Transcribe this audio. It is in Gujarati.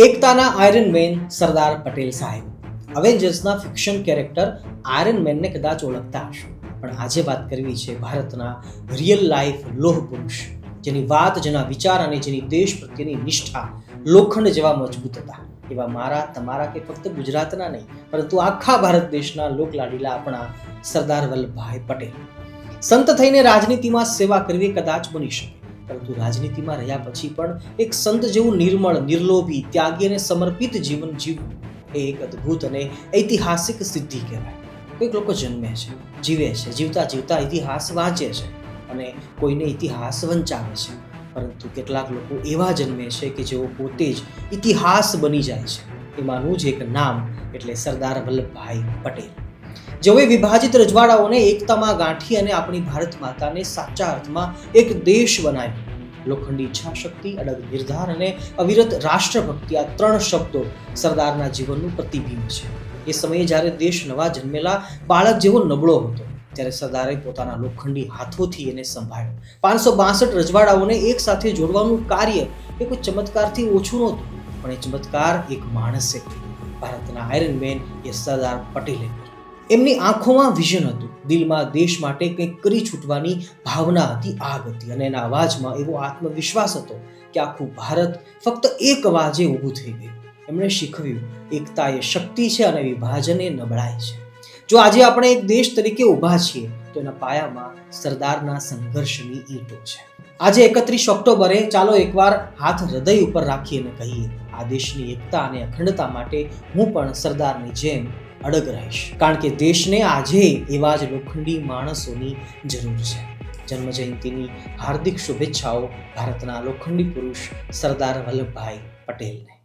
એકતાના આયરન મેન સરદાર પટેલ સાહેબ. અવેન્જર્સના ફિક્શન કેરેક્ટર આયરન મેનને કદાચ ઓળખતા હશો, પણ આજે વાત કરવી છે ભારતના રિયલ લાઈફ લોહ પુરુષ, જેની વાત, જેના વિચાર અને જેની દેશ પ્રત્યેની નિષ્ઠા લોખંડ જેવા મજબૂત હતા. એવા મારા, તમારા કે ફક્ત ગુજરાતના નહીં, પરંતુ આખા ભારત દેશના લોકલાડીલા આપણા સરદાર વલ્લભભાઈ પટેલ. સંત થઈને રાજનીતિમાં સેવા કરવી કદાચ બની શકે, પરંતુ રાજનીતિમાં રહ્યા પછી પણ એક સંત જેવું નિર્મળ, નિર્લોભી, ત્યાગી અને સમર્પિત જીવન જીવવું એ એક અદ્ભુત અને ઐતિહાસિક સિદ્ધિ કહેવાય. કોઈક લોકો જન્મે છે, જીવે છે, જીવતા જીવતા ઇતિહાસ વાંચે છે અને કોઈને ઇતિહાસ વંચાવે છે, પરંતુ કેટલાક લોકો એવા જન્મે છે કે જેઓ પોતે જ ઇતિહાસ બની જાય છે. એમાંનું જ એક નામ એટલે સરદાર વલ્લભભાઈ પટેલ, જેઓએ વિભાજિત રજવાડાઓને એકતામાં ગાંઠી અને આપણી ભારત માતાને સાચા અર્થમાં એક દેશ બનાવ્યો. લોખંડી ઈચ્છાશક્તિ, અડગ નિર્ધાર અને અવિરત રાષ્ટ્રભક્તિ, આ ત્રણ શબ્દો સરદારના જીવનનું પ્રતિબિંબ છે. એ સમયે જ્યારે દેશ નવા જન્મેલા બાળક જેવો નબળો હતો, ત્યારે સરદારે પોતાના લોખંડી હાથોથી એને સંભાળ્યો. 562 રજવાડાઓને એક સાથે જોડવાનું કાર્ય એ કોઈ ચમત્કારથી ઓછું નહોતું, પણ એ ચમત્કાર એક માણસે કર્યો. ભારતના આયરન મેન એ સરદાર પટેલે કર્યો. એમની આંખોમાં વિઝન હતું, દિલમાં દેશ માટે કંઈક કરી છૂટવાની ભાવના હતી, આગ હતી, અને એના અવાજમાં એવો આત્મવિશ્વાસ હતો કે આખું ભારત ફક્ત એક અવાજે ઊભું થઈ ગયું. એમણે શીખવ્યું, એકતા એ શક્તિ છે અને વિભાજન એ નબળાઈ છે. જો આજે આપણે એક દેશ તરીકે ઊભા છીએ, તો એના પાયામાં સરદારના સંઘર્ષની ઈંટો છે. આજે 31 ઓક્ટોબરે ચાલો એકવાર હાથ હૃદય ઉપર રાખીને કહીએ, આ દેશની એકતા અને અખંડતા માટે હું પણ સરદારની જેમ અડગ રહીશ, કારણ કે દેશને આજે એવા જ લોખંડી માણસોની જરૂર છે. જન્મ જયંતિની હાર્દિક શુભેચ્છાઓ ભારતના લોખંડી પુરુષ સરદાર વલ્લભભાઈ પટેલને.